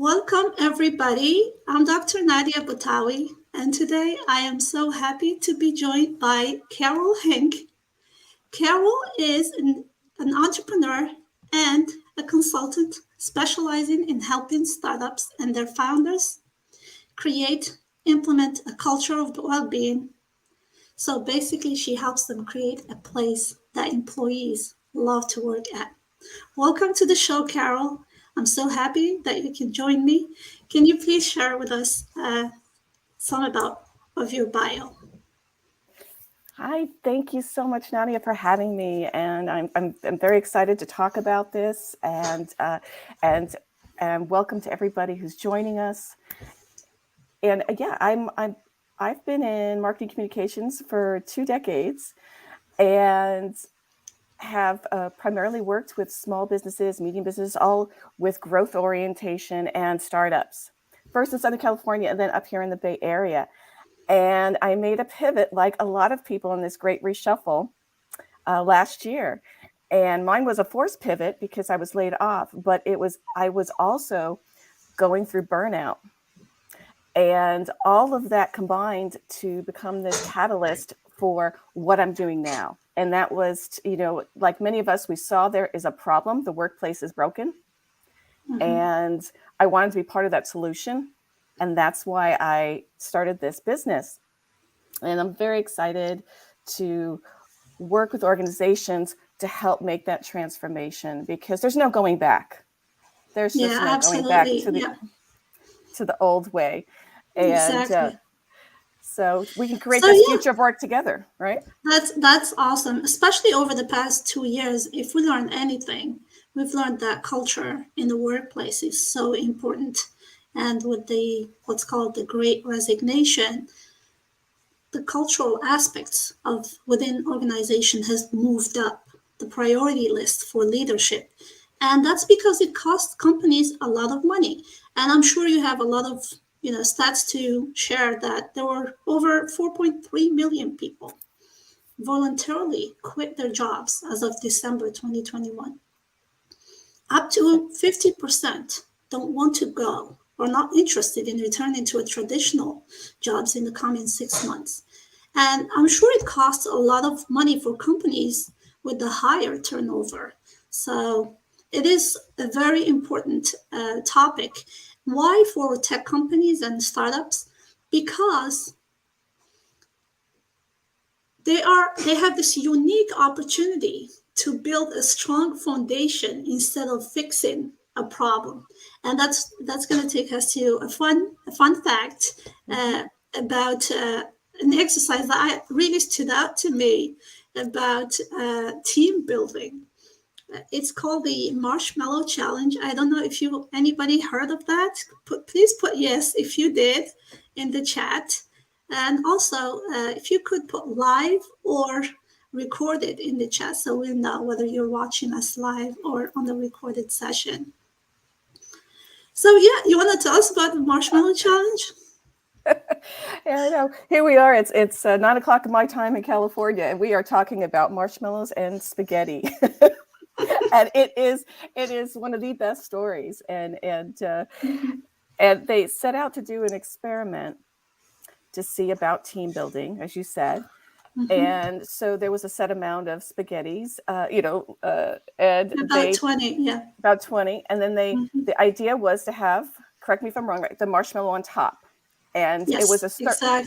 Welcome, everybody. I'm Dr. Nadia Batawi, and today I am so happy to be joined by Carol Hink. Carol is an entrepreneur and a consultant specializing in helping startups and their founders create, implement a culture of well being. So basically, she helps them create a place that employees love to work at. Welcome to the show, Carol. I'm so happy that you can join me. Can you please share with us some about of your bio? Hi, thank you so much, Nadia, for having me, and I'm very excited to talk about this, and welcome to everybody who's joining us. And yeah, I've been in marketing communications for 2 decades, and have primarily worked with small businesses, medium businesses, all with growth orientation and startups. First in Southern California, and then up here in the Bay Area. And I made a pivot, like a lot of people in this great reshuffle last year. And mine was a forced pivot because I was laid off, but I was also going through burnout. And all of that combined to become this catalyst for what I'm doing now. And that was, like many of us, we saw there is a problem. The workplace is broken. Mm-hmm. And I wanted to be part of that solution. And that's why I started this business. And I'm very excited to work with organizations to help make that transformation, because there's no going back. There's just no going back to the old way. And exactly. So we can create this future of work together, right? That's awesome, especially over the past 2 years. If we learned anything, we've learned that culture in the workplace is so important. And with what's called the Great Resignation, the cultural aspects of within organization has moved up the priority list for leadership. And that's because it costs companies a lot of money. And I'm sure you have a lot of stats to share that there were over 4.3 million people voluntarily quit their jobs as of December 2021. Up to 50% don't want to go or not interested in returning to a traditional jobs in the coming 6 months. And I'm sure it costs a lot of money for companies with the higher turnover. So it is a very important topic. Why for tech companies and startups? Because they have this unique opportunity to build a strong foundation instead of fixing a problem. And that's going to take us to a fun fact about an exercise that really stood out to me about team building. It's called the Marshmallow Challenge. I don't know if anybody heard of that. Please put yes if you did in the chat. And also, if you could put live or recorded in the chat so we'll know whether you're watching us live or on the recorded session. So yeah, you want to tell us about the Marshmallow Challenge? Yeah, I know. Here we are. It's 9:00 my time in California, and we are talking about marshmallows and spaghetti. And it is one of the best stories. And they set out to do an experiment to see about team building, as you said. Mm-hmm. And so there was a set amount of spaghettis, and about 20, yeah. About 20. And then the idea was to have, correct me if I'm wrong, right, the marshmallow on top. And yes, it was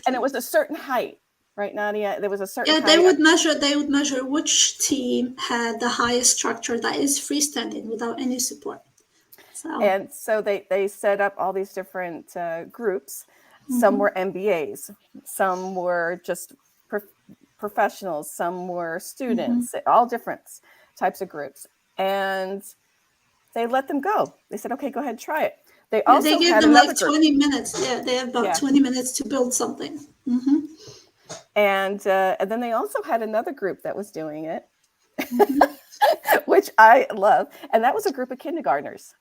and it was a certain height, right, Nadia? There was a certain height. They would measure which team had the highest structure that is freestanding without any support. And so they set up all these different groups. Some were MBAs, some were just professionals, some were students, all different types of groups. And they let them go. They said, okay, go ahead and try it. They also gave had them another like group. 20 minutes. Yeah, they have about 20 minutes to build something. Mm-hmm. And then they also had another group that was doing it, which I love. And that was a group of kindergartners.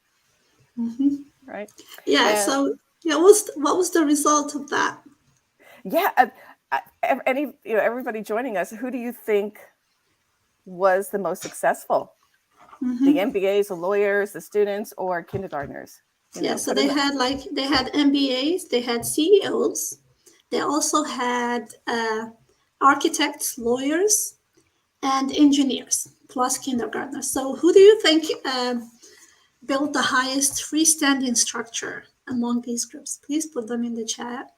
Right? Yeah. So what was the result of that? Yeah. Everybody joining us, who do you think was the most successful? The MBAs, the lawyers, the students, or kindergartners? Yeah, so Put in they had MBAs, they had CEOs, they also had architects, lawyers, and engineers, plus kindergartners. So who do you think built the highest freestanding structure among these groups? Please put them in the chat.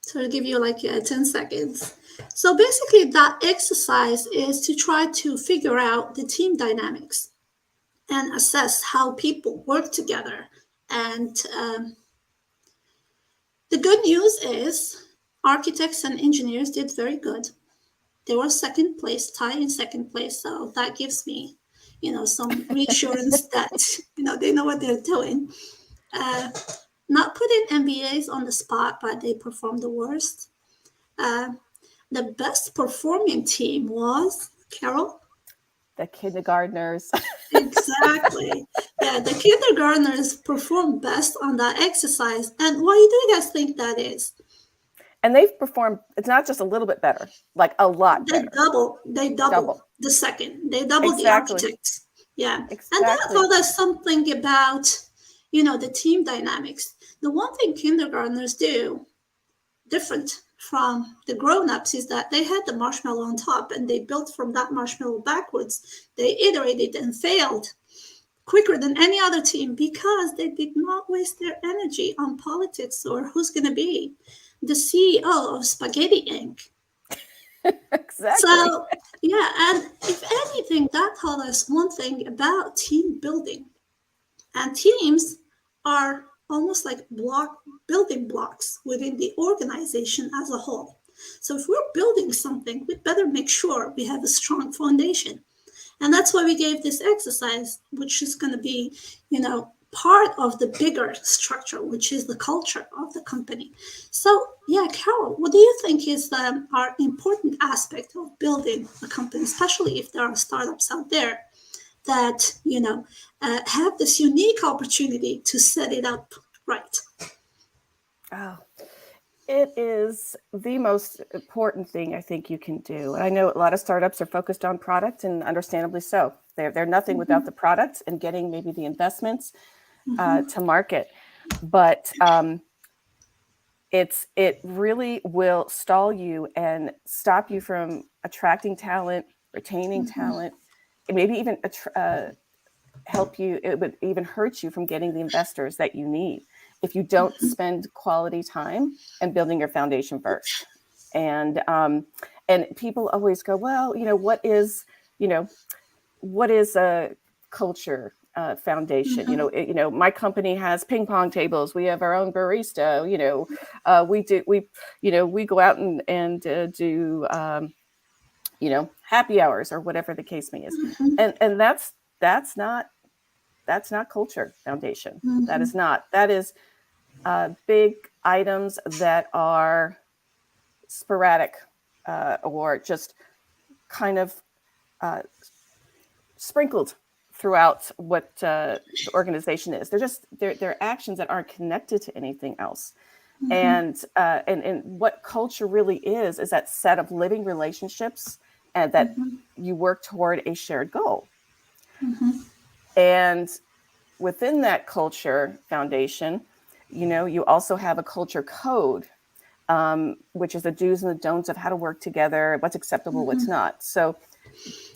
So I'll give you like 10 seconds. So basically that exercise is to try to figure out the team dynamics and assess how people work together. And the good news is architects and engineers did very good. They were second place, tied in second place. So that gives me, some reassurance that, they know what they're doing. Not putting MBAs on the spot, but they performed the worst. The best performing team was Carol. the kindergartners. Exactly. Yeah, the kindergartners performed best on that exercise. And why do you guys think that is? And they've performed, it's not just a little bit better, like a lot better. They double the second. They double the Exactly. architects. Yeah. Exactly. And that told us something about, the team dynamics. The one thing kindergartners do different from the grown-ups is that they had the marshmallow on top and they built from that marshmallow backwards. They iterated and failed quicker than any other team because they did not waste their energy on politics or who's going to be the CEO of Spaghetti Inc. Exactly. So, yeah, and if anything, that taught us one thing about team building. And teams are almost like building blocks within the organization as a whole. So if we're building something, we'd better make sure we have a strong foundation. And that's why we gave this exercise, which is going to be, part of the bigger structure, which is the culture of the company. So, yeah, Carol, what do you think is our important aspect of building a company, especially if there are startups out there that, have this unique opportunity to set it up right? Oh, it is the most important thing I think you can do. And I know a lot of startups are focused on product, and understandably so. They're nothing without the product and getting maybe the investments to market. But it really will stall you and stop you from attracting talent, retaining talent, and maybe even help you. It would even hurt you from getting the investors that you need if you don't spend quality time and building your foundation first. And people always go, well, what is a culture foundation? My company has ping pong tables. We have our own barista. We go out and do happy hours or whatever the case may is. And that's not culture foundation. That is not. That is big items that are sporadic or just kind of sprinkled throughout what the organization is. They're actions that aren't connected to anything else. And what culture really is that set of living relationships and that you work toward a shared goal. And within that culture foundation, you also have a culture code, which is the do's and the don'ts of how to work together, what's acceptable, what's not. So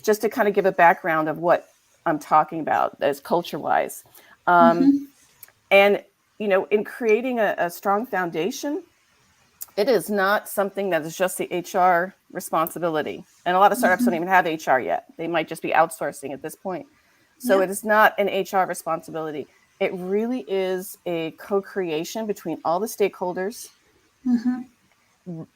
just to kind of give a background of what I'm talking about as culture-wise. And, in creating a strong foundation, it is not something that is just the HR responsibility. And a lot of startups don't even have HR yet. They might just be outsourcing at this point. So it is not an HR responsibility. It really is a co-creation between all the stakeholders.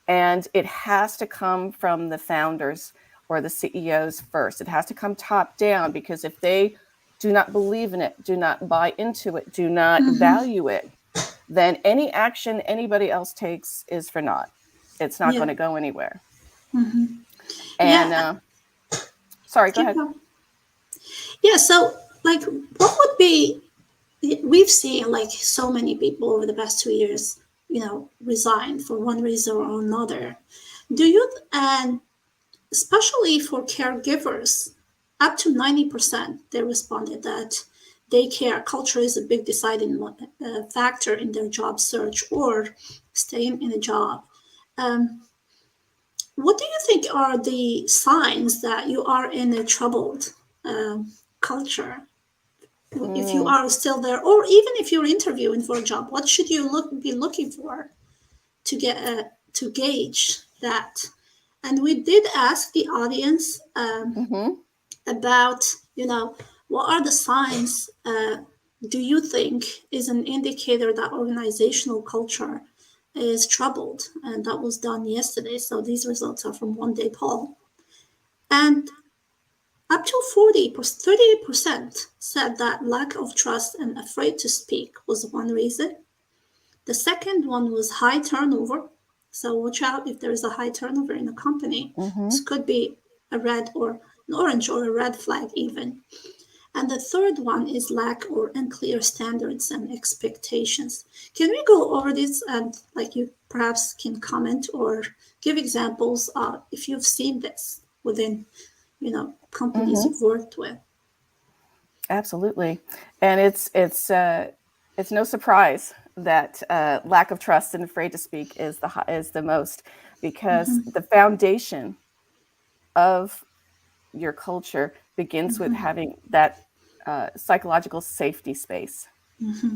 And it has to come from the founders or the CEOs first. It has to come top down, because if they do not believe in it, do not buy into it, do not value it, then any action anybody else takes is for naught. It's not going to go anywhere. And sorry, go ahead. Yeah, so what would be, we've seen so many people over the past 2 years, resign for one reason or another. And especially for caregivers, up to 90%, they responded that they care. Culture is a big deciding factor in their job search or staying in a job. Um, what do you think are the signs that you are in a troubled culture? If you Mm, are still there, or even if you're interviewing for a job, what should you be looking for to get to gauge that? And we did ask the audience mm-hmm. about, what are the signs do you think is an indicator that organizational culture is troubled? And that was done yesterday. So these results are from one day poll. And up to 38% said that lack of trust and afraid to speak was one reason. The second one was high turnover. So watch out if there is a high turnover in a company. This Mm-hmm. could be a red or an orange or a red flag even. And the third one is lack or unclear standards and expectations. Can we go over this and like you perhaps can comment or give examples if you've seen this within, companies Mm-hmm. you've worked with? Absolutely. And it's no surprise that lack of trust and afraid to speak is the most, because Mm-hmm, the foundation of your culture begins with mm-hmm, having that psychological safety space. mm-hmm.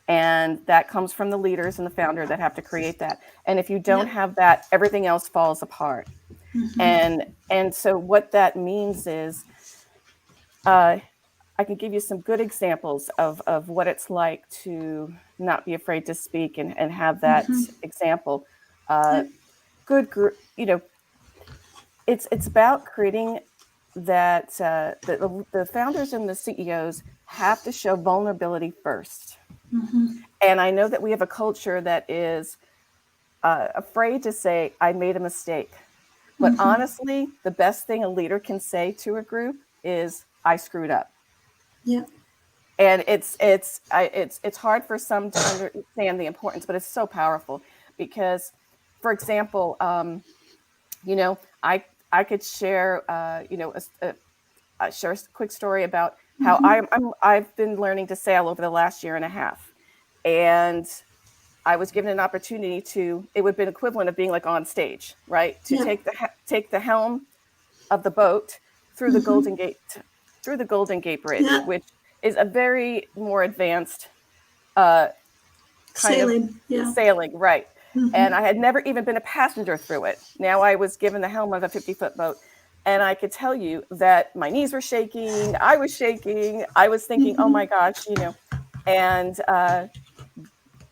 And that comes from the leaders and the founder that have to create that. And if you don't Yep. have that, everything else falls apart. Mm-hmm, And so what that means is, uh, I can give you some good examples of what it's like to not be afraid to speak and have that mm-hmm. example. Uh, Yep. good group, it's about creating that the founders and the CEOs have to show vulnerability first. Mm-hmm, And I know that we have a culture that is afraid to say, I made a mistake. But mm-hmm. honestly, the best thing a leader can say to a group is, I screwed up. Yep. And it's hard for some to understand the importance, but it's so powerful because, for example, you know, I could share, share a quick story about how Mm-hmm. I've been learning to sail over the last year and a half, and I was given an opportunity to. It would have been equivalent of being like on stage, right? To Yep. take the helm of the boat through the Mm-hmm. Golden Gate through the Golden Gate Bridge, Yep. which is a very more advanced uh, kind of Sailing. Yeah. sailing, right? And Mm-hmm. I had never even been a passenger through it. Now I was given the helm of a 50-foot boat. And I could tell you that my knees were shaking. I was shaking. I was thinking, oh Mm-hmm. my gosh,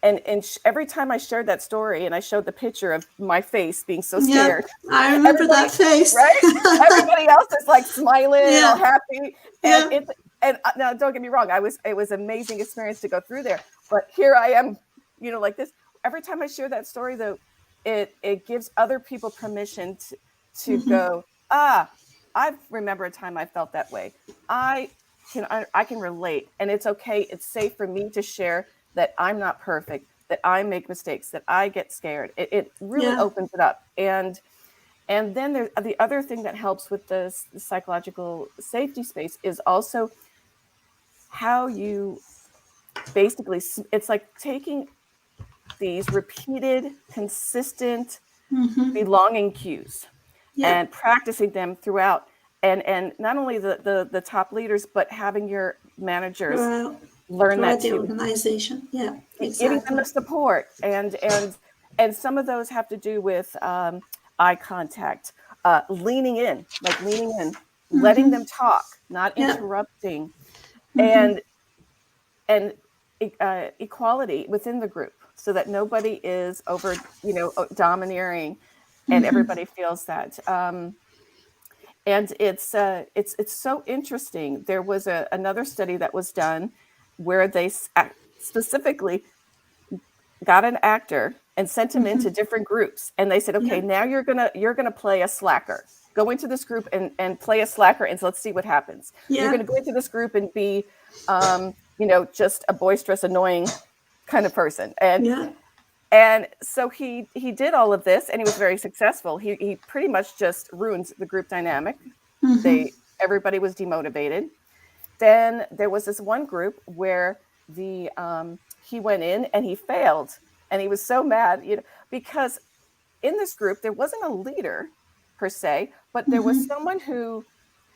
and every time I shared that story and I showed the picture of my face being so scared, Yep. I remember that everybody, face. right? Everybody else is like smiling, all Yeah. happy, and Yeah. now don't get me wrong, it was amazing experience to go through there. But here I am, like this. Every time I share that story, though, it gives other people permission to Mm-hmm. go, I remember a time I felt that way. I I can relate, and it's okay. It's safe for me to share that I'm not perfect, that I make mistakes, that I get scared. It really Yeah. opens it up. And then there's the other thing that helps with the psychological safety space is also how you basically, it's like taking these repeated, consistent Mm-hmm. belonging cues Yep. and practicing them throughout. And not only the top leaders, but having your managers Throughout, learn that throughout the too, organization. Yeah. giving them Exactly. the support. And some of those have to do with eye contact, leaning in, letting Mm-hmm. them talk, not Yep. interrupting, Mm-hmm. and and equality within the group, so that nobody is over, domineering, and Mm-hmm. everybody feels that. And it's so interesting. There was another study that was done where they specifically got an actor and sent him Mm-hmm. into different groups, and they said, okay, Yep. now you're gonna play a slacker. Go into this group and play a slacker, and so let's see what happens. You're going to Yep. go into this group and be just a boisterous, annoying kind of person. Yep. And so he did all of this, and he was very successful. He pretty much just ruined the group dynamic. Mm-hmm. Everybody was demotivated. then there was this one group where he went in and he failed, and he was so mad, because in this group there wasn't a leader per se, but there was Mm-hmm. someone who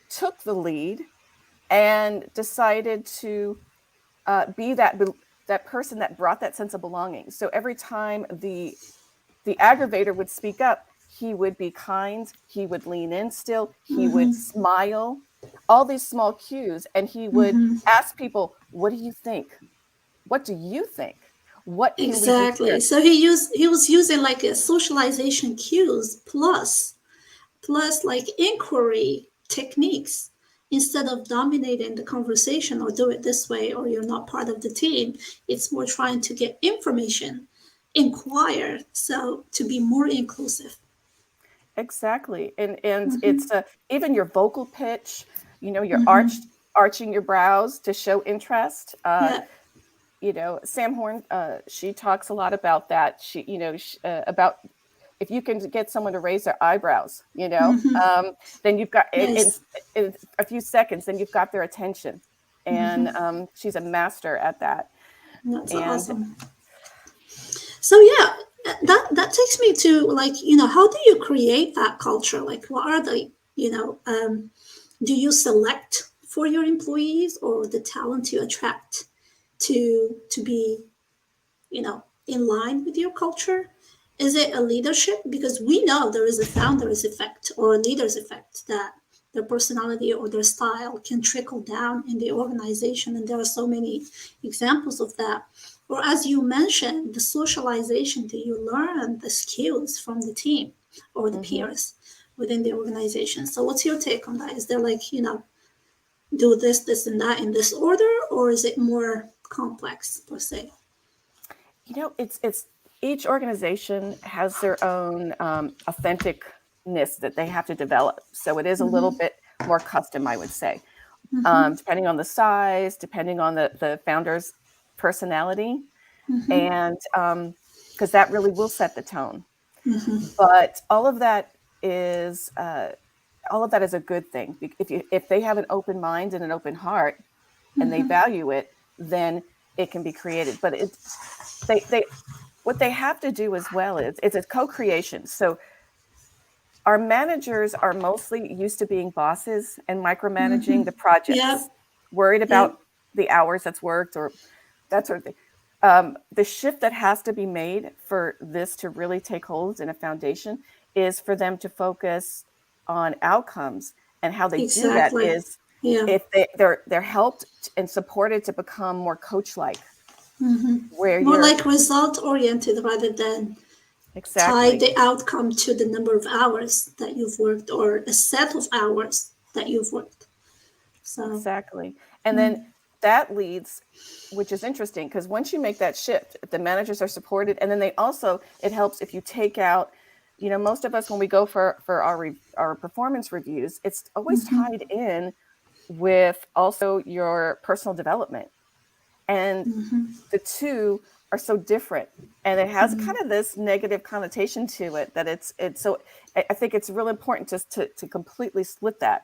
took the lead and decided to be that person that brought that sense of belonging. So every time the aggravator would speak up, he would be kind, he would lean in still, he would Mm-hmm. smile, all these small cues, and he would Mm-hmm. ask people, what do you think? What do you think? What can we do Exactly. here? So he was using like a socialization cues plus like inquiry techniques instead of dominating the conversation or do it this way or you're not part of the team. It's more trying to get information, inquire, so to be more inclusive. Exactly. And Mm-hmm. it's even your vocal pitch, your Mm-hmm. arching your brows to show interest. Yeah. Sam Horn, she talks a lot about that. About if you can get someone to raise their eyebrows, Mm-hmm. then you've got Yes. in a few seconds, then you've got their attention. And Mm-hmm. she's a master at that. That's And awesome. So yeah, that takes me to like, how do you create that culture? Like what are the, do you select for your employees or the talent you attract to be, in line with your culture? Is it a leadership? Because we know there is a founder's effect or a leader's effect that their personality or their style can trickle down in the organization. And there are so many examples of that. Or as you mentioned, the socialization, do you learn the skills from the team or the mhm. peers within the organization? So what's your take on that? Is there like, do this, and that in this order, or is it more complex per se? It's each organization has their own authenticness that they have to develop. So it is a little Mm-hmm. bit more custom, I would say, Mm-hmm. depending on the size, depending on the founder's personality, Mm-hmm. and because that really will set the tone. Mm-hmm. But is all of that is a good thing. If they have an open mind and an open heart, and they Mm-hmm. value it, then it can be created. But they what they have to do as well is it's a co-creation. So our managers are mostly used to being bosses and micromanaging Mm-hmm. the projects, Yep. worried Yep. about the hours that's worked or that sort of thing. The shift that has to be made for this to really take hold in a foundation is for them to focus on outcomes. And how they do that Exactly. is Yeah. if they're helped and supported to become more coach-like, Mm-hmm. where More you're like result oriented rather than tie exactly the outcome to the number of hours that you've worked or a set of hours that you've worked. So, Exactly. And then mm, that leads, which is interesting, because once you make that shift, if the managers are supported, and then it helps if you take out, most of us when we go for our performance reviews, it's always mm-hmm. tied in with also your personal development. And Mm-hmm. the two are so different. And it has Mm-hmm. kind of this negative connotation to it that it's so I think it's real important just to completely split that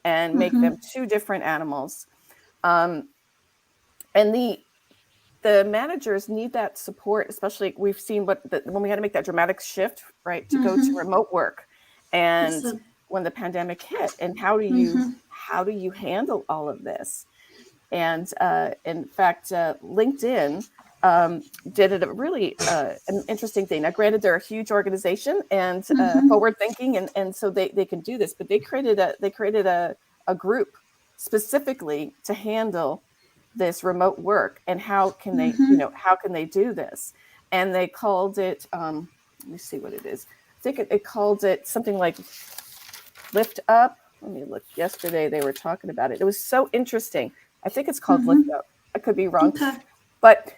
and make Mm-hmm. them two different animals. Um, and the managers need that support, especially we've seen when we had to make that dramatic shift, right, to go to Mm-hmm. remote work, and So, when the pandemic hit, and mm-hmm. how do you handle all of this? And in fact, LinkedIn did a really an interesting thing. Now, granted, they're a huge organization and Mm-hmm. forward thinking, and so they can do this. But they created a group specifically to handle this remote work and Mm-hmm. how can they do this? And they called it. Let me see what it is. I think it called it something like Lift Up. Let me look. Yesterday they were talking about it. It was so interesting. I think it's called Lift Mm-hmm. Up. I could be wrong, Okay. but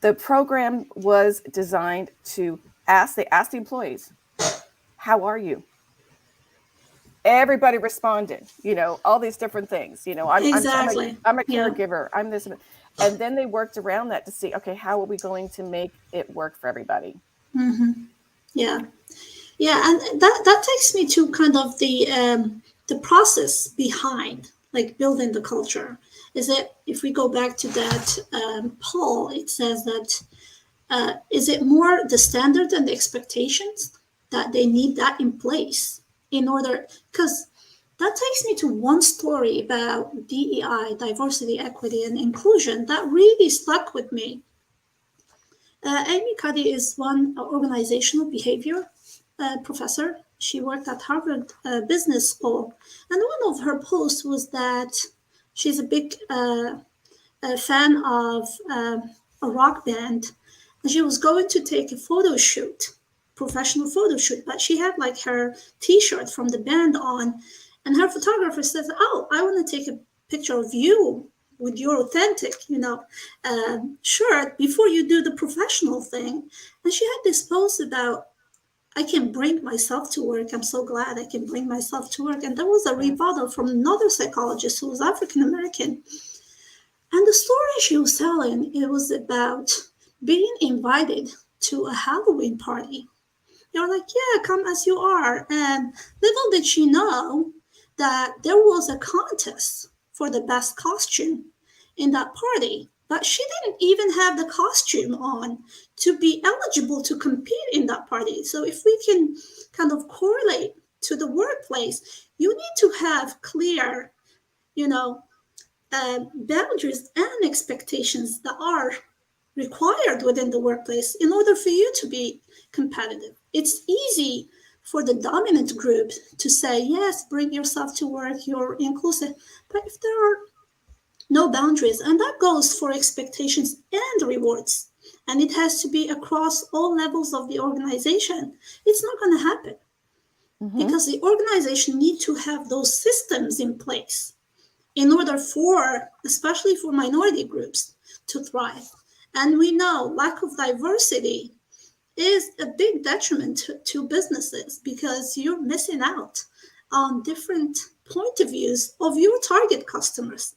the program was designed to they asked the employees, "How are you?" Everybody responded. All these different things. Exactly. I'm a Yeah. caregiver. I'm this, and then they worked around that to see, okay, how are we going to make it work for everybody? Mm-hmm. Yeah. Yeah, and that takes me to kind of the process behind like building the culture. Is it, if we go back to that poll, it says that is it more the standard and the expectations that they need that in place in order, because that takes me to one story about DEI, diversity, equity, and inclusion that really stuck with me. Amy Cuddy is one organizational behavior professor. She worked at Harvard Business School, and one of her posts was that she's a big fan of a rock band, and she was going to take a photo shoot, professional photo shoot, but she had like her T-shirt from the band on, and her photographer says, "Oh, I want to take a picture of you with your authentic, shirt before you do the professional thing." And she had this post about, "I can bring myself to work. I'm so glad I can bring myself to work." And there was a rebuttal from another psychologist who was African American. And the story she was telling, it was about being invited to a Halloween party. They were like, "Yeah, come as you are." And little did she know that there was a contest for the best costume in that party. But she didn't even have the costume on to be eligible to compete in that party. So if we can kind of correlate to the workplace, you need to have clear, you know, boundaries and expectations that are required within the workplace in order for you to be competitive. It's easy for the dominant group to say, "Yes, bring yourself to work, you're inclusive." But if there are no boundaries, and that goes for expectations and rewards, and it has to be across all levels of the organization, it's not going to happen. Because the organization needs to have those systems in place in order for, especially for minority groups, to thrive. And we know lack of diversity is a big detriment to businesses because you're missing out on different point of views of your target customers.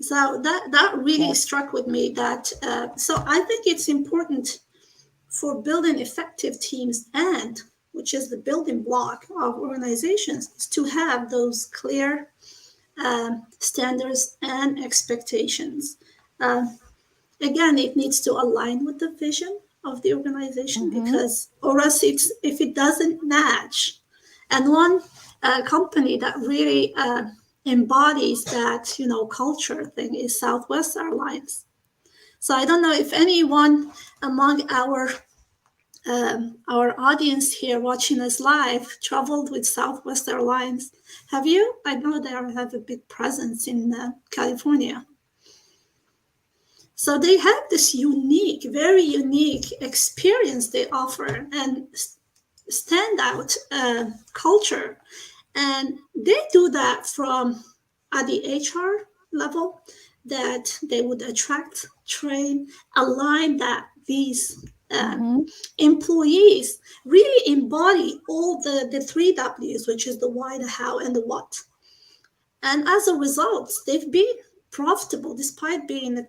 So that really struck with me that, so I think it's important for building effective teams, and which is the building block of organizations, is to have those clear standards and expectations. Again, it needs to align with the vision of the organization, because, or else it's, if it doesn't match. And one company that really embodies that, culture thing is Southwest Airlines. So I don't know if anyone among our audience here watching us live traveled with Southwest Airlines. Have you? I know they have a big presence in California. So they have this unique, very unique experience they offer, and standout culture. And they do that from at the HR level, that they would attract, train, align that these employees really embody all the three W's, which is the why, the how, and the what. And as a result, they've been profitable despite being a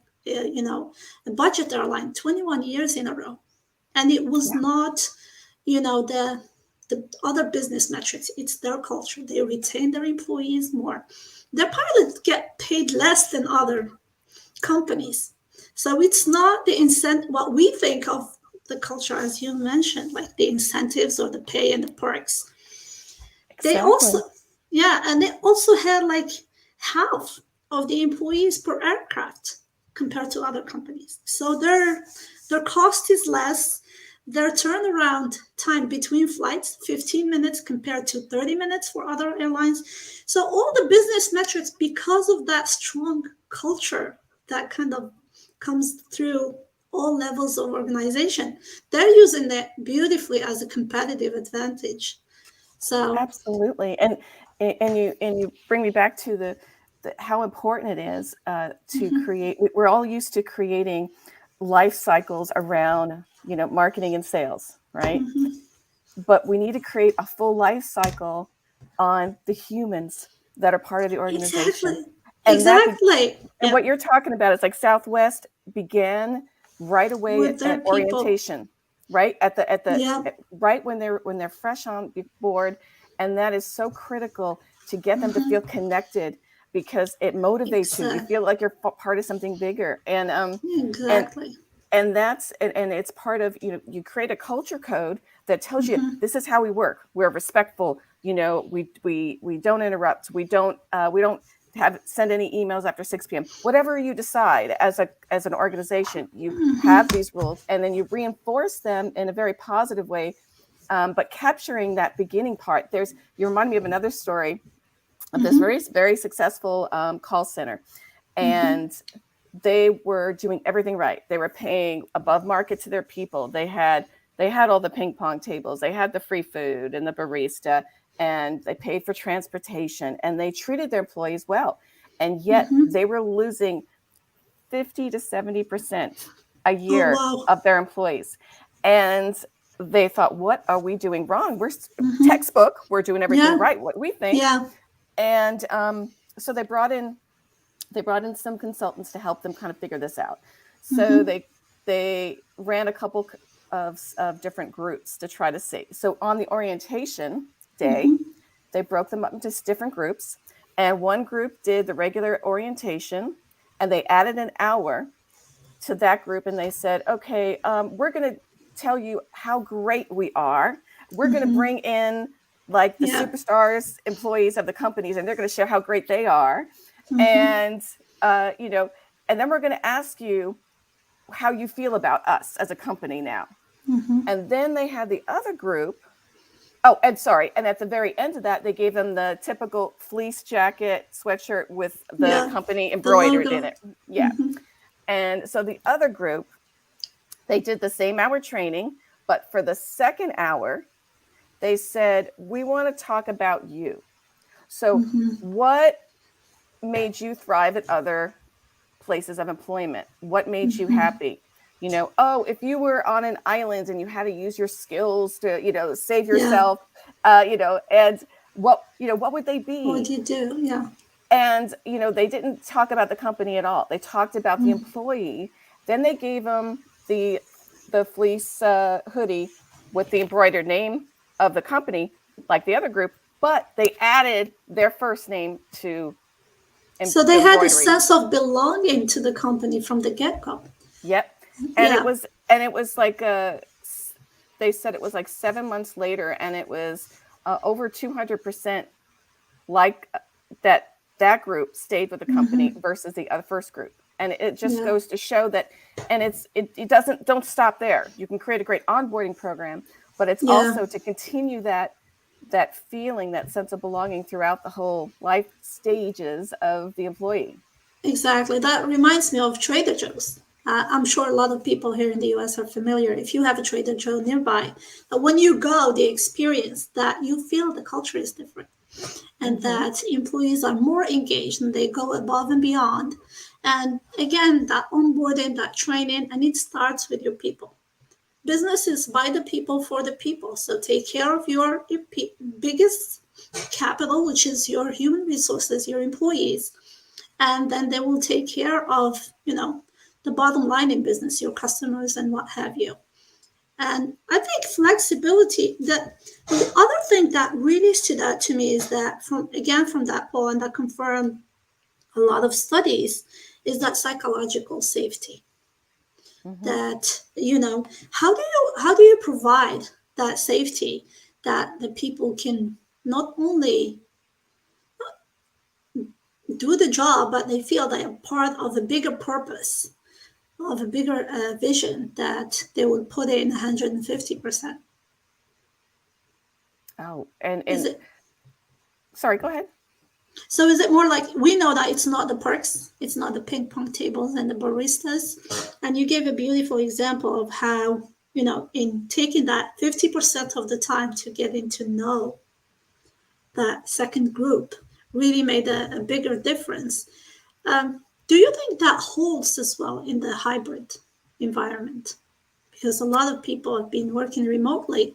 budget airline 21 years in a row. And it was not, the other business metrics. It's their culture. They retain their employees more. Their pilots get paid less than other companies. So it's not the incentive, what we think of the culture, as you mentioned, like the incentives or the pay and the perks. They also, and they also had like half of the employees per aircraft compared to other companies. So their cost is less. Their turnaround time between flights, 15 minutes compared to 30 minutes for other airlines. So all the business metrics, because of that strong culture that kind of comes through all levels of organization, they're using that beautifully as a competitive advantage. So absolutely, and you bring me back to the how important it is to create. We're all used to creating life cycles around marketing and sales, right? But we need to create a full life cycle on the humans that are part of the organization. Exactly. And what you're talking about is like Southwest began right away at orientation, right right when they're fresh on board, and that is so critical to get them to feel connected because it motivates you. You Exactly. feel like you're part of something bigger. And Exactly. and it's part of, you create a culture code that tells you Mm-hmm. this is how we work. We're respectful. We don't interrupt. We don't send any emails after 6 p.m. Whatever you decide as an organization, you have Mm-hmm. these rules, and then you reinforce them in a very positive way. But capturing that beginning part, you remind me of another story of this Mm-hmm. very, very successful call center. Mm-hmm. And they were doing everything right. They were paying above market to their people. They had all the ping pong tables. They had the free food and the barista, and they paid for transportation, and they treated their employees well. And yet Mm-hmm. they were losing 50 to 70% a Oh year wow. of their employees. And they thought, what are we doing wrong? We're Mm-hmm. textbook. We're doing everything Yeah. right, what we think. Yeah. And so they brought in some consultants to help them kind of figure this out. So Mm-hmm. they ran a couple of different groups to try to see. So on the orientation day, Mm-hmm. they broke them up into different groups, and one group did the regular orientation, and they added an hour to that group, and they said, okay, we're going to tell you how great we are. We're going to Mm-hmm. bring in like the Yeah. superstars employees of the companies, and they're going to share how great they are. Mm-hmm. And and then we're going to ask you how you feel about us as a company now. Mm-hmm. And then they had the other group. Oh, and sorry. And at the very end of that, they gave them the typical fleece jacket, sweatshirt with the Yeah. company The embroidered in logo. it. Yeah. Mm-hmm. And so the other group, they did the same hour training, but for the second hour, they said, we want to talk about you. So, Mm-hmm. what made you thrive at other places of employment? What made you Mm-hmm. happy? Oh, if you were on an island and you had to use your skills to, save Yeah. yourself, and what would they What be? do you do? Yeah. And, they didn't talk about the company at all. They talked about the Mm. employee. Then they gave them the fleece hoodie with the embroidered name of the company, like the other group, but they added their first name to So they had a embroidery. sense of belonging to the company from the get-go. Yep. And it Yeah. was like they said it was like 7 months later, and it was over 200% like that group stayed with the company Mm-hmm. versus the first group. And it just Yeah. goes to show that, and don't stop there. You can create a great onboarding program, but it's Yeah. also to continue that feeling, that sense of belonging throughout the whole life stages of the employee. Exactly. That reminds me of Trader Joe's. I'm sure a lot of people here in the US are familiar. If you have a Trader Joe nearby, when you go, the experience that you feel the culture is different and Mm-hmm. that employees are more engaged and they go above and beyond. And again, that onboarding, that training, and it starts with your people. Business is by the people for the people. So take care of your biggest capital, which is your human resources, your employees, and then they will take care of the bottom line in business, your customers and what have you. And I think flexibility, the other thing that really stood out to me is that from that poll, and that confirmed a lot of studies, is that psychological safety. Mm-hmm. That how do you provide that safety that the people can not only do the job, but they feel they are part of a bigger purpose, of a bigger vision that they will put in 150%. Oh, Is and it sorry, go ahead. so? Is it more like we know that it's not the perks, it's not the ping pong tables and the baristas, and you gave a beautiful example of how in taking that 50% of the time to getting to know that second group really made a bigger difference. Do you think that holds as well in the hybrid environment? Because a lot of people have been working remotely,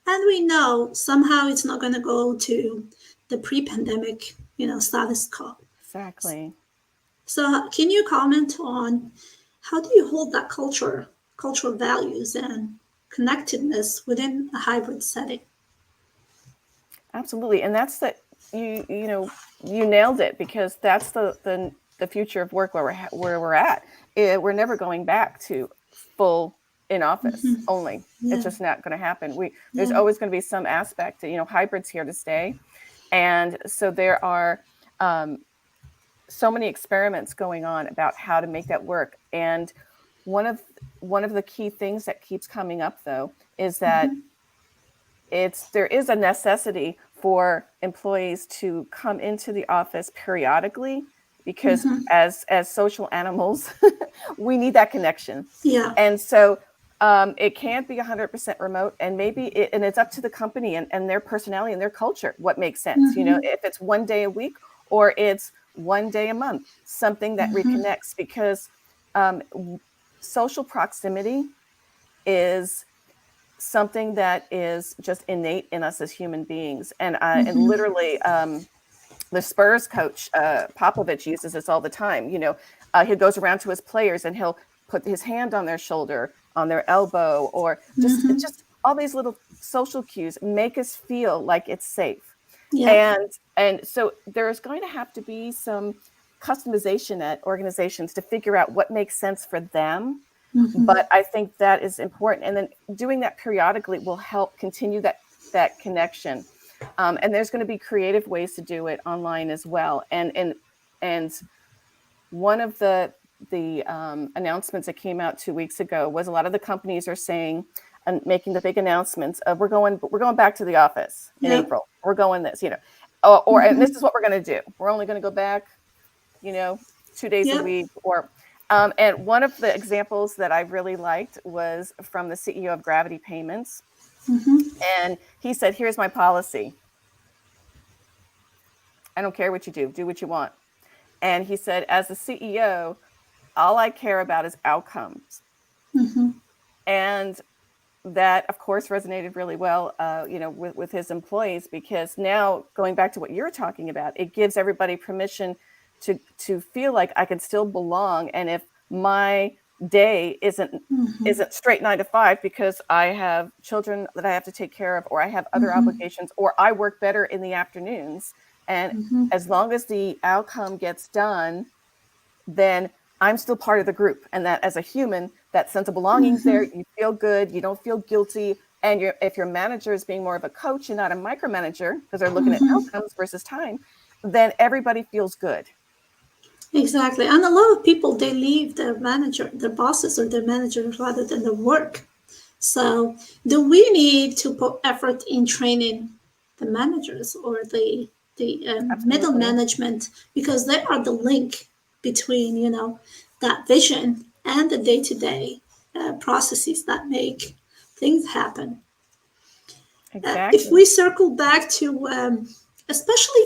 and we know somehow it's not going to go to the pre-pandemic, status quo. Exactly. So, can you comment on how do you hold that cultural values, and connectedness within a hybrid setting? Absolutely. And you nailed it, because that's the future of work where we're at. We're never going back to full in office only. It's Yeah. just not going to happen. There's Yeah. always going to be some aspect. Hybrid's here to stay, and so there are so many experiments going on about how to make that work. And one of the key things that keeps coming up, though, is that there is a necessity for employees to come into the office periodically, because as social animals, we need that connection. Yeah. And so it can't be 100% remote, and and it's up to the company and their personality and their culture what makes sense. If it's one day a week or it's one day a month, something that reconnects, because social proximity is something that is just innate in us as human beings. And literally, the Spurs coach, Popovich, uses this all the time. He goes around to his players and he'll put his hand on their shoulder, on their elbow, or just all these little social cues make us feel like it's safe. Yeah. And so there's going to have to be some customization at organizations to figure out what makes sense for them. But I think that is important. And then doing that periodically will help continue that connection. And there's going to be creative ways to do it online as well. And one of the announcements that came out 2 weeks ago was a lot of the companies are saying and making the big announcements of we're going back to the office in April. We're going this, and this is what we're going to do. We're only going to go back, 2 days a week, or and one of the examples that I really liked was from the CEO of Gravity Payments. And he said, here's my policy. I don't care what you do what you want. And he said, as the CEO, all I care about is outcomes. And that, of course, resonated really well, with his employees, because now, going back to what you're talking about, it gives everybody permission to feel like I can still belong. And if my day isn't straight 9 to 5 because I have children that I have to take care of, or I have other obligations, or I work better in the afternoons, and as long as the outcome gets done, then I'm still part of the group. And that as a human, that sense of belonging is there. You feel good. You don't feel guilty. And if your manager is being more of a coach and not a micromanager, because they're looking at outcomes versus time, then everybody feels good. Exactly. And a lot of people, they leave their bosses or their managers rather than the work. So do we need to put effort in training the managers or the middle management, because they are the link between, that vision and the day-to-day processes that make things happen. Exactly. If we circle back to, especially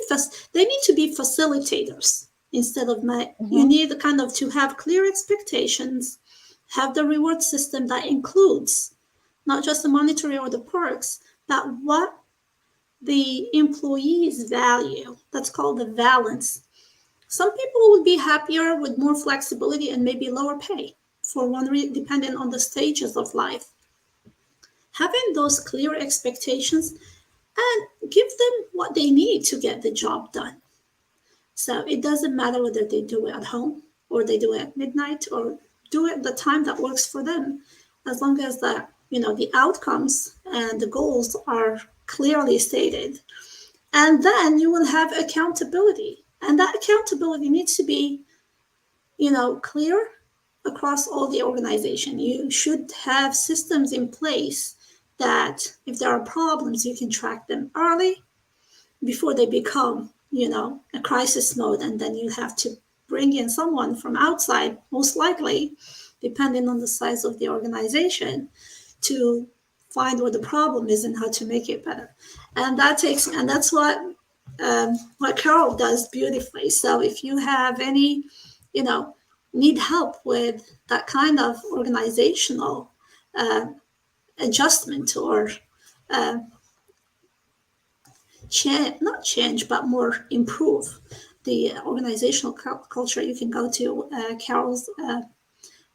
they need to be facilitators instead of you need kind of to have clear expectations, have the reward system that includes not just the monetary or the perks, but what the employees value. That's called the balance. Some people would be happier with more flexibility and maybe lower pay for depending on the stages of life. Having those clear expectations and give them what they need to get the job done. So it doesn't matter whether they do it at home or they do it at midnight or do it the time that works for them, as long as the outcomes and the goals are clearly stated. And then you will have accountability. And that accountability needs to be, clear across all the organization. You should have systems in place that if there are problems, you can track them early before they become, a crisis mode. And then you have to bring in someone from outside, most likely, depending on the size of the organization, to find what the problem is and how to make it better. And that's what Carol does beautifully. So if you have any, need help with that kind of organizational adjustment or not change, but more improve the organizational culture, you can go to Carol's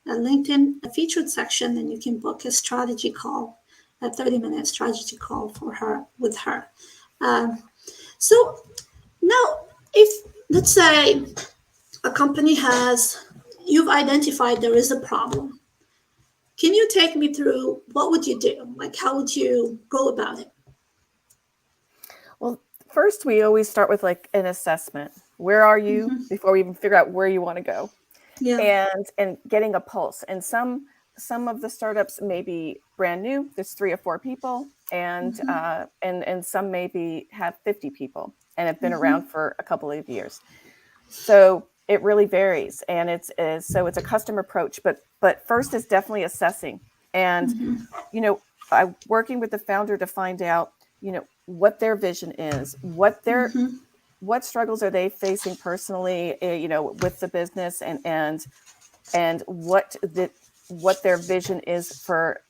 LinkedIn featured section, and you can book a strategy call, a 30-minute strategy call with her. So Now, if let's say a company you've identified there is a problem, can you take me through what would you do? Like, how would you go about it? Well, first, we always start with like an assessment. Where are you before we even figure out where you want to go? Yeah. And getting a pulse. And some of the startups may be brand new. There's 3 or 4 people, and some maybe have 50 people and have been around for a couple of years. So it really varies, and so it's a custom approach. But first is definitely assessing, and working with the founder to find out what their vision is, what struggles are they facing personally, with the business, and what their vision is for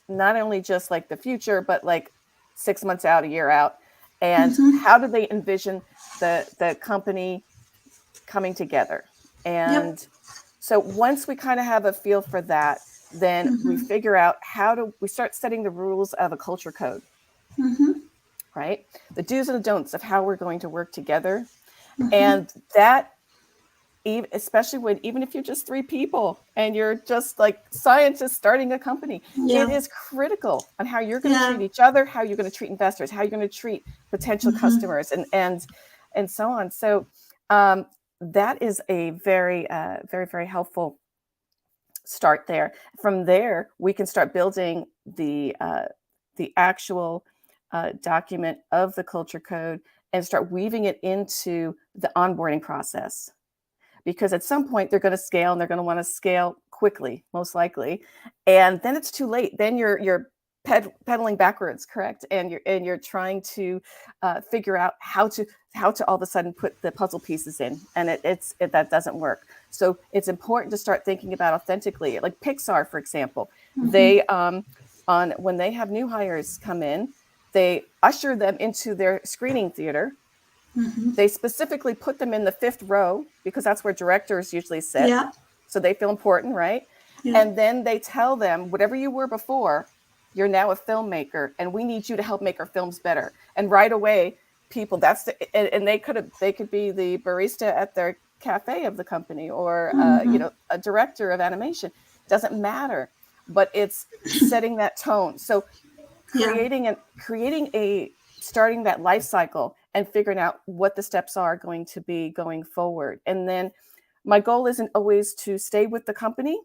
not only just like the future, but like 6 months out, a year out, and how do they envision the company coming together. Yep. And so once we kind of have a feel for that, then we figure out we start setting the rules of a culture code, right? The do's and the don'ts of how we're going to work together. And that, especially even if you're just 3 people and you're just like scientists starting a company, Yeah. it is critical on how you're going to Yeah. treat each other, how you're going to treat investors, how you're going to treat potential customers, and so on. So that is a very, very, very helpful start there. From there, we can start building the actual document of the culture code and start weaving it into the onboarding process. Because at some point they're going to scale, and they're going to want to scale quickly, most likely, and then it's too late. Then you're pedaling backwards, correct? And you're trying to figure out how to all of a sudden put the puzzle pieces in, and that doesn't work. So it's important to start thinking about authentically. Like Pixar, for example, they when they have new hires come in, they usher them into their screening theater. They specifically put them in the 5th row because that's where directors usually sit. Yeah. So they feel important, right? Yeah. And then they tell them, whatever you were before, you're now a filmmaker, and we need you to help make our films better. And right away, people, and they could be the barista at their cafe of the company, or a director of animation. Doesn't matter, but it's setting that tone. So starting that life cycle and figuring out what the steps are going to be going forward. And then my goal isn't always to stay with the company,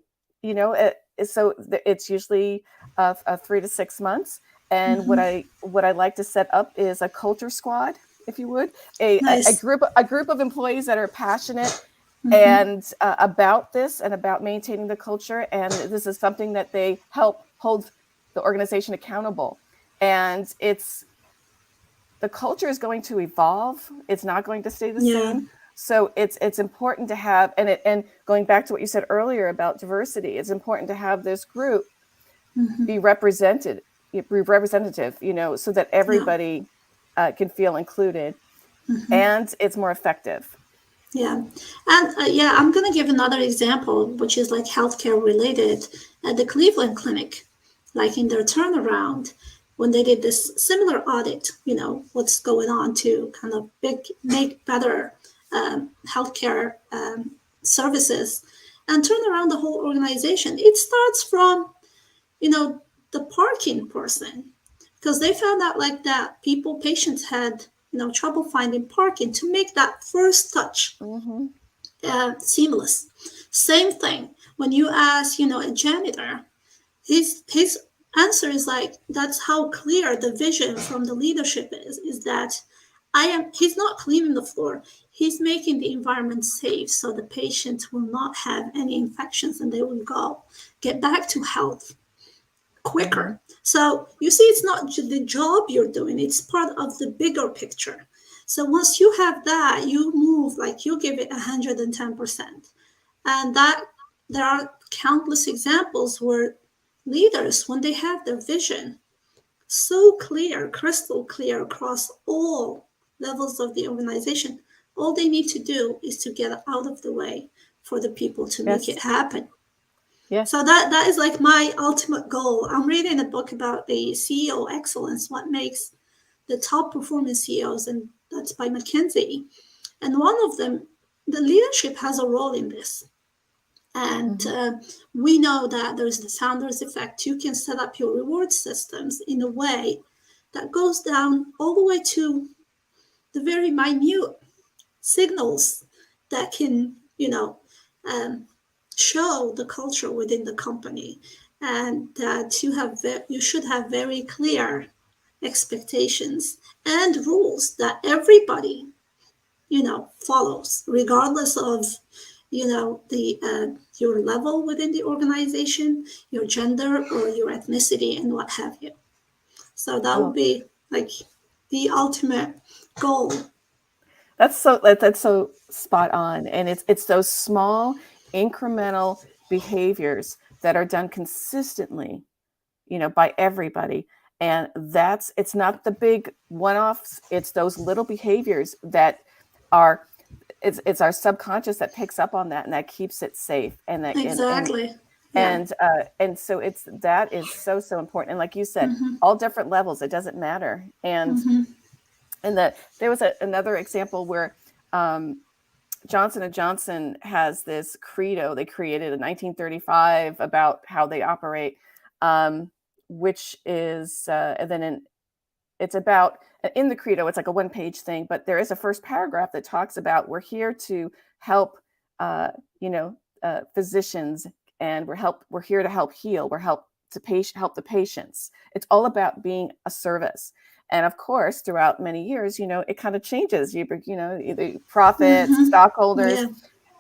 so it's usually 3 to 6 months. And what I like to set up is a culture squad, if you would, a group of employees that are passionate and about this and about maintaining the culture. And this is something that they help hold the organization accountable. And the culture is going to evolve. It's not going to stay the same. So it's important to have, and going back to what you said earlier about diversity, it's important to have this group be representative, so that everybody can feel included, and it's more effective. Yeah. And I'm going to give another example, which is like healthcare related. At the Cleveland Clinic, like in their turnaround, when they did this similar audit, what's going on to kind of make better healthcare services and turn around the whole organization. It starts from, the parking person, because they found out like that patients had, trouble finding parking, to make that first touch seamless. Same thing when you ask, a janitor, his answer is like, that's how clear the vision from the leadership is that he's not cleaning the floor, he's making the environment safe so the patients will not have any infections and they will get back to health quicker. So you see, it's not the job you're doing, it's part of the bigger picture. So once you have that, you move, like you give it 110%. And that there are countless examples where leaders, when they have their vision so clear, crystal clear across all levels of the organization, all they need to do is to get out of the way for the people to make it happen. Yes. So that is like my ultimate goal. I'm reading a book about the CEO excellence, what makes the top performing CEOs, and that's by McKinsey. And one of them, the leadership has a role in this. And we know that there's the Sanders effect. You can set up your reward systems in a way that goes down all the way to the very minute signals that can, show the culture within the company, and that you should have very clear expectations and rules that everybody follows, regardless of the your level within the organization, your gender or your ethnicity, and what have you. So that would be like the ultimate goal. That's so spot on, and it's those small incremental behaviors that are done consistently, by everybody. And it's not the big one-offs, it's those little behaviors that are it's our subconscious that picks up on that, and that keeps it safe, and that Exactly. and so that is so important. And like you said, all different levels, it doesn't matter. And there was another example where Johnson & Johnson has this credo they created in 1935 about how they operate, which is and then it's about, in the credo, it's like a one-page thing, but there is a first paragraph that talks about, we're here to help physicians, and we're here to help heal, help the patients. It's all about being a service. And of course, throughout many years, it kind of changes. Either profits, stockholders. Yeah.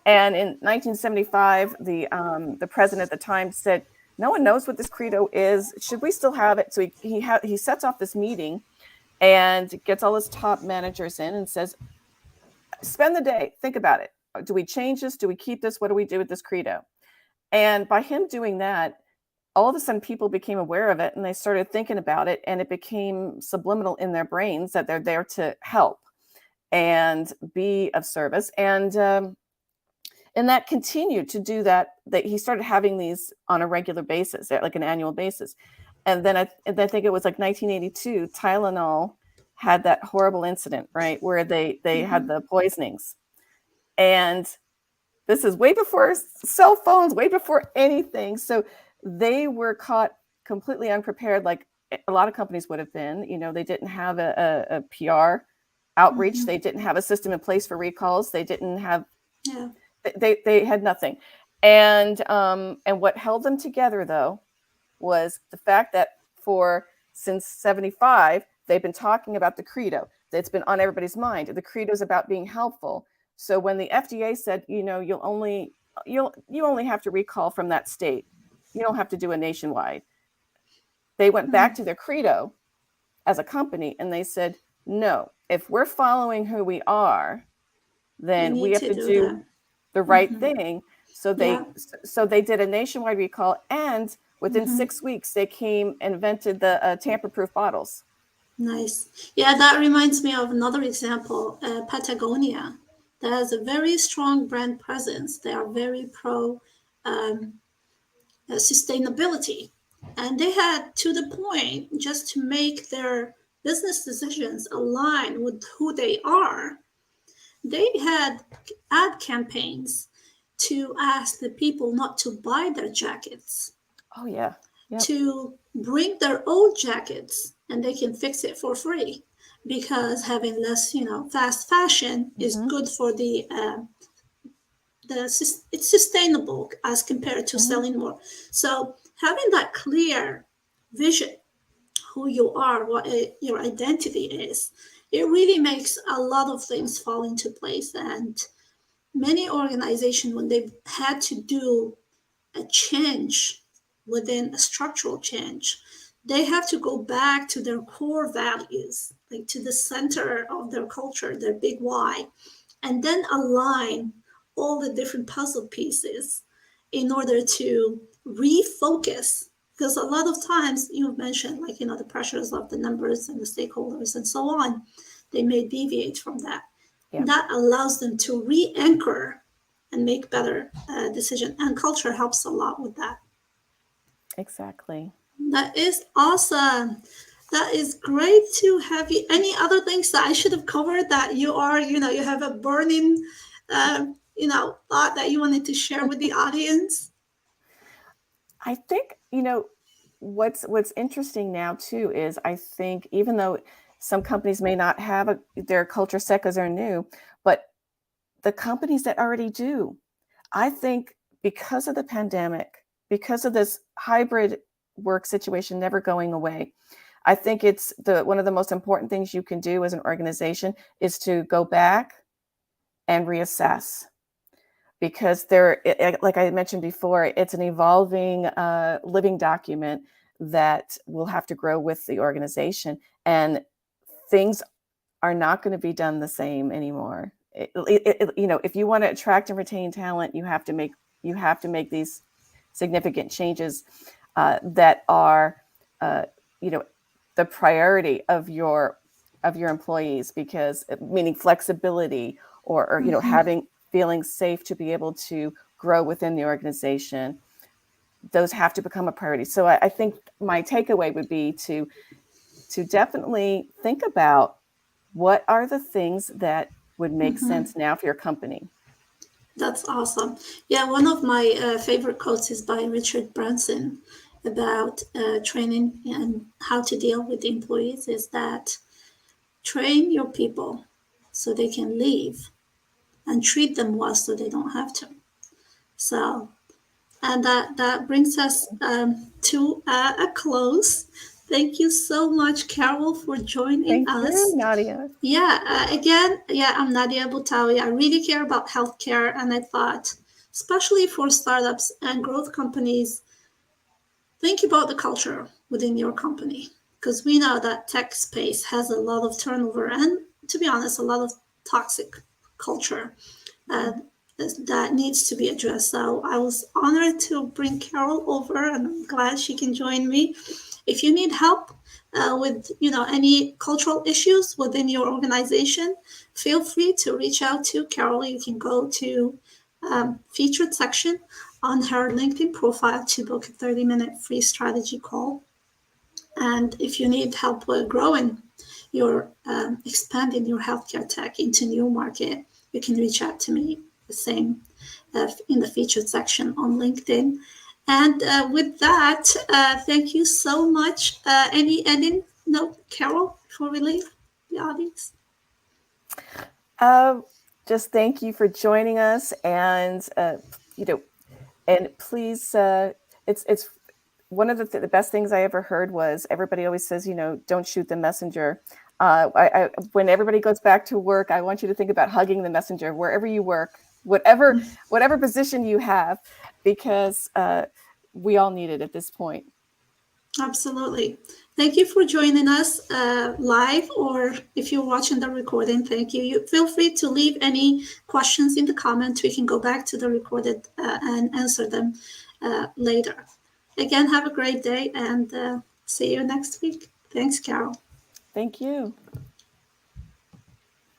And in 1975, the president at the time said, "No one knows what this credo is. Should we still have it?" So he sets off this meeting and gets all his top managers in and says, "Spend the day, think about it. Do we change this? Do we keep this? What do we do with this credo?" And by him doing that, all of a sudden people became aware of it, and they started thinking about it, and it became subliminal in their brains that they're there to help and be of service. And that continued to do that he started having these on a regular basis, like an annual basis. And then I think it was like 1982, Tylenol had that horrible incident, right, where they had the poisonings. And this is way before cell phones, way before anything. So they were caught completely unprepared, like a lot of companies would have been. They didn't have a PR outreach. They didn't have a system in place for recalls. They didn't have, they had nothing. And what held them together, though, was the fact that since 75, they've been talking about the credo. It's been on everybody's mind. The credo is about being helpful. So when the FDA said, you only have to recall from that state, you don't have to do a nationwide, they went back to their credo as a company, and they said, no, if we're following who we are, then we have to do the right thing. So they did a nationwide recall, and within 6 weeks, they invented the tamper-proof bottles. Nice. Yeah, that reminds me of another example, Patagonia. That has a very strong brand presence. They are very pro sustainability. And they had, to the point, just to make their business decisions align with who they are, they had ad campaigns to ask the people not to buy their jackets. Oh, yeah. Yep. To bring their old jackets, and they can fix it for free, because having less, fast fashion is good for it's sustainable as compared to selling more. So having that clear vision, who you are, what your identity is, it really makes a lot of things fall into place. And many organizations, when they've had to do a change within a structural change, they have to go back to their core values, like to the center of their culture, their big why, and then align all the different puzzle pieces in order to refocus. Because a lot of times, you've mentioned, like, the pressures of the numbers and the stakeholders and so on, they may deviate from that. Yeah. That allows them to re-anchor and make better decisions. And culture helps a lot with that. Exactly. That is awesome. That is great to have you. Any other things that I should have covered that you are, you have a burning, thought that you wanted to share with the audience? I think, what's interesting now too is I think even though some companies may not have their culture set because they're new, but the companies that already do, I think because of the pandemic, because of this hybrid work situation never going away, I think it's one of the most important things you can do as an organization is to go back and reassess. Because like I mentioned before, it's an evolving living document that will have to grow with the organization, and things are not going to be done the same anymore. If you want to attract and retain talent, you have to make these significant changes that are, the priority of your employees, because meaning flexibility or having feeling safe to be able to grow within the organization. Those have to become a priority. So I think my takeaway would be to definitely think about what are the things that would make sense now for your company. That's awesome. Yeah, one of my favorite quotes is by Richard Branson about training and how to deal with employees is that train your people so they can leave and treat them well so they don't have to. So, and that brings us to a close. Thank you so much, Carol, for joining Thank you, us. Nadia. Yeah, I'm Nadia Boutawi. I really care about healthcare, and I thought, especially for startups and growth companies, think about the culture within your company, because we know that tech space has a lot of turnover and, to be honest, a lot of toxic culture uh, that needs to be addressed. So I was honored to bring Carol over, and I'm glad she can join me. If you need help with any cultural issues within your organization, feel free to reach out to Carol. You can go to featured section on her LinkedIn profile to book a 30-minute free strategy call. And if you need help with growing your expanding your healthcare tech into new market, you can reach out to me the same in the featured section on LinkedIn. And with that, thank you so much. Any ending note, Carol, before we leave the audience? Just thank you for joining us, and and please, it's one of the best things I ever heard was everybody always says, don't shoot the messenger. When everybody goes back to work, I want you to think about hugging the messenger wherever you work, whatever position you have, because we all need it at this point. Absolutely. Thank you for joining us live, or if you're watching the recording, thank you. You feel free to leave any questions in the comments. We can go back to the recorded and answer them later. Again, have a great day, and see you next week. Thanks, Carol. Thank you.